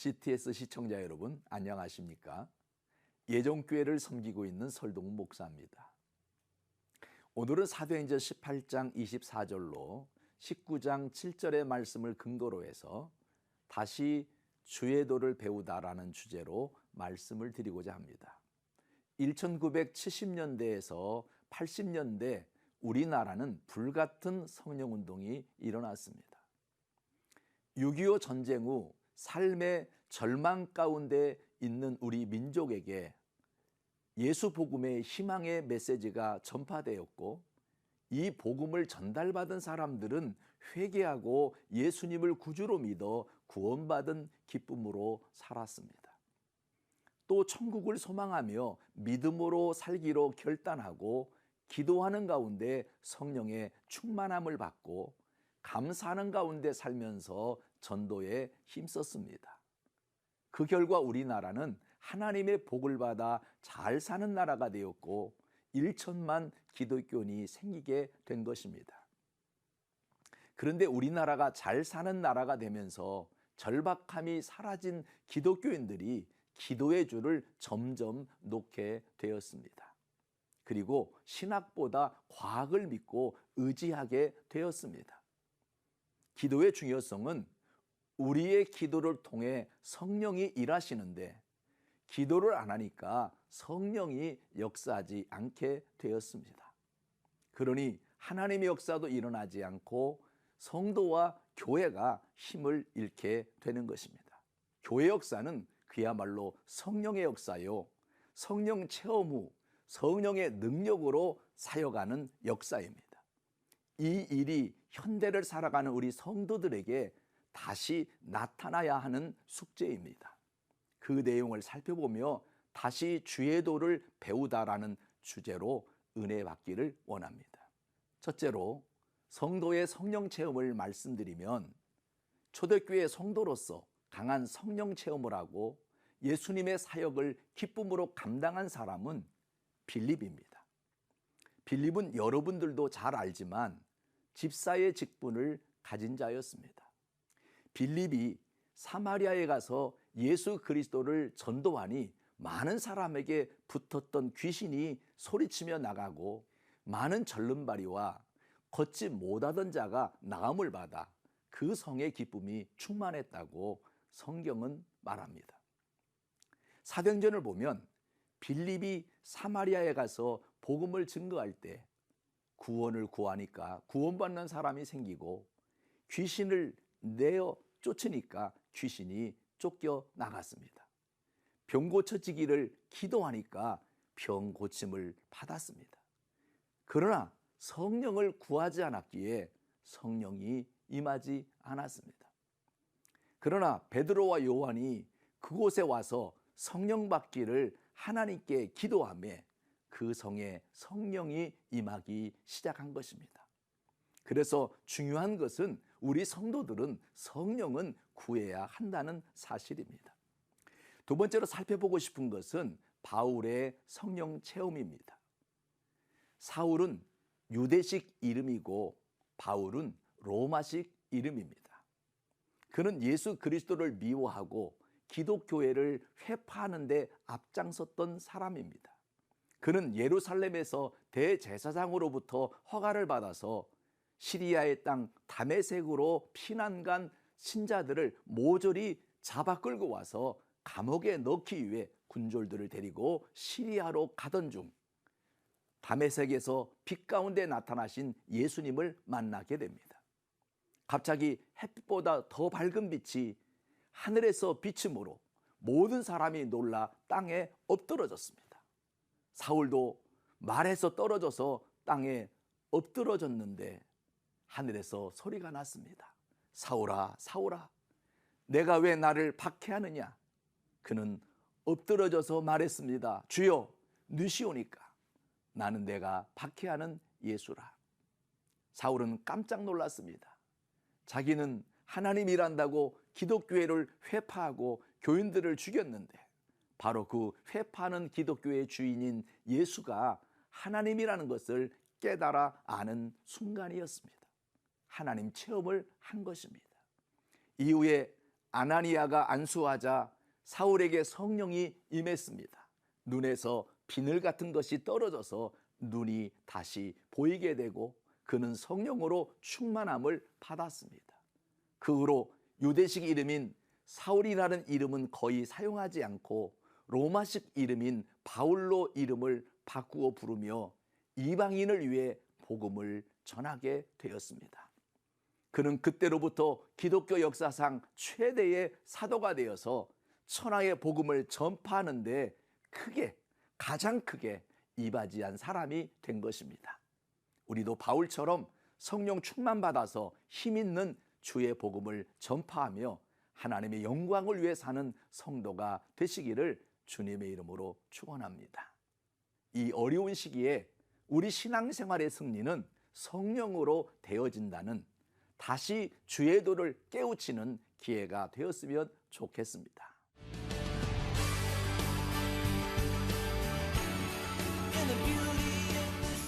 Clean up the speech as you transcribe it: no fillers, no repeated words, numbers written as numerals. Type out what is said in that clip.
CTS 시청자 여러분, 안녕하십니까? 예정교회를 섬기고 있는 설동훈 목사입니다. 오늘은 사도행전 18장 24절로 19장 7절의 말씀을 근거로 해서 다시 주의 도를 배우다라는 주제로 말씀을 드리고자 합니다. 1970년대에서 80년대 우리나라는 불같은 성령운동이 일어났습니다. 6.25 전쟁 후 삶의 절망 가운데 있는 우리 민족에게 예수 복음의 희망의 메시지가 전파되었고, 이 복음을 전달받은 사람들은 회개하고 예수님을 구주로 믿어 구원받은 기쁨으로 살았습니다. 또 천국을 소망하며 믿음으로 살기로 결단하고 기도하는 가운데 성령의 충만함을 받고 감사하는 가운데 살면서 전도에 힘썼습니다. 그 결과 우리나라는 하나님의 복을 받아 잘 사는 나라가 되었고 1천만 기독교인이 생기게 된 것입니다. 그런데 우리나라가 잘 사는 나라가 되면서 절박함이 사라진 기독교인들이 기도의 줄을 점점 놓게 되었습니다. 그리고 신학보다 과학을 믿고 의지하게 되었습니다. 기도의 중요성은 우리의 기도를 통해 성령이 일하시는데, 기도를 안 하니까 성령이 역사하지 않게 되었습니다. 그러니 하나님의 역사도 일어나지 않고 성도와 교회가 힘을 잃게 되는 것입니다. 교회 역사는 그야말로 성령의 역사요, 성령 체험 후 성령의 능력으로 사역하는 역사입니다. 이 일이 현대를 살아가는 우리 성도들에게 다시 나타나야 하는 숙제입니다. 그 내용을 살펴보며 다시 주의 도를 배우다라는 주제로 은혜 받기를 원합니다. 첫째로 성도의 성령 체험을 말씀드리면, 초대교회 성도로서 강한 성령 체험을 하고 예수님의 사역을 기쁨으로 감당한 사람은 빌립입니다. 빌립은 여러분들도 잘 알지만 집사의 직분을 가진 자였습니다. 빌립이 사마리아에 가서 예수 그리스도를 전도하니 많은 사람에게 붙었던 귀신이 소리치며 나가고, 많은 절름발이와 걷지 못하던 자가 나음을 받아 그 성의 기쁨이 충만했다고 성경은 말합니다. 사도행전을 보면 빌립이 사마리아에 가서 복음을 증거할 때 구원을 구하니까 구원받는 사람이 생기고, 귀신을 내어 쫓으니까 귀신이 쫓겨 나갔습니다. 병 고쳐지기를 기도하니까 병 고침을 받았습니다. 그러나 성령을 구하지 않았기에 성령이 임하지 않았습니다. 그러나 베드로와 요한이 그곳에 와서 성령 받기를 하나님께 기도하며 그 성에 성령이 임하기 시작한 것입니다. 그래서 중요한 것은 우리 성도들은 성령은 구해야 한다는 사실입니다. 두 번째로 살펴보고 싶은 것은 바울의 성령 체험입니다. 사울은 유대식 이름이고 바울은 로마식 이름입니다. 그는 예수 그리스도를 미워하고 기독교회를 회파하는 데 앞장섰던 사람입니다. 그는 예루살렘에서 대제사장으로부터 허가를 받아서 시리아의 땅 다메섹으로 피난 간 신자들을 모조리 잡아 끌고 와서 감옥에 넣기 위해 군졸들을 데리고 시리아로 가던 중 다메섹에서 빛 가운데 나타나신 예수님을 만나게 됩니다. 갑자기 햇빛보다 더 밝은 빛이 하늘에서 비침으로 모든 사람이 놀라 땅에 엎드러졌습니다. 사울도 말에서 떨어져서 땅에 엎드러졌는데 하늘에서 소리가 났습니다. 사울아, 사울아, 내가 왜 나를 박해하느냐? 그는 엎드러져서 말했습니다. 주여, 누시오니까 나는 내가 박해하는 예수라. 사울은 깜짝 놀랐습니다. 자기는 하나님 일한다고 기독교회를 회파하고 교인들을 죽였는데, 바로 그 회파하는 기독교의 주인인 예수가 하나님이라는 것을 깨달아 아는 순간이었습니다. 하나님 체험을 한 것입니다. 이후에 아나니아가 안수하자 사울에게 성령이 임했습니다. 눈에서 비늘 같은 것이 떨어져서 눈이 다시 보이게 되고 그는 성령으로 충만함을 받았습니다. 그 후로 유대식 이름인 사울이라는 이름은 거의 사용하지 않고 로마식 이름인 바울로 이름을 바꾸어 부르며 이방인을 위해 복음을 전하게 되었습니다. 그는 그때로부터 기독교 역사상 최대의 사도가 되어서 천하의 복음을 전파하는 데 가장 크게 이바지한 사람이 된 것입니다. 우리도 바울처럼 성령 충만 받아서 힘 있는 주의 복음을 전파하며 하나님의 영광을 위해 사는 성도가 되시기를 주님의 이름으로 축원합니다. 이 어려운 시기에 우리 신앙생활의 승리는 성령으로 되어진다는 다시 주의 도를 깨우치는 기회가 되었으면 좋겠습니다.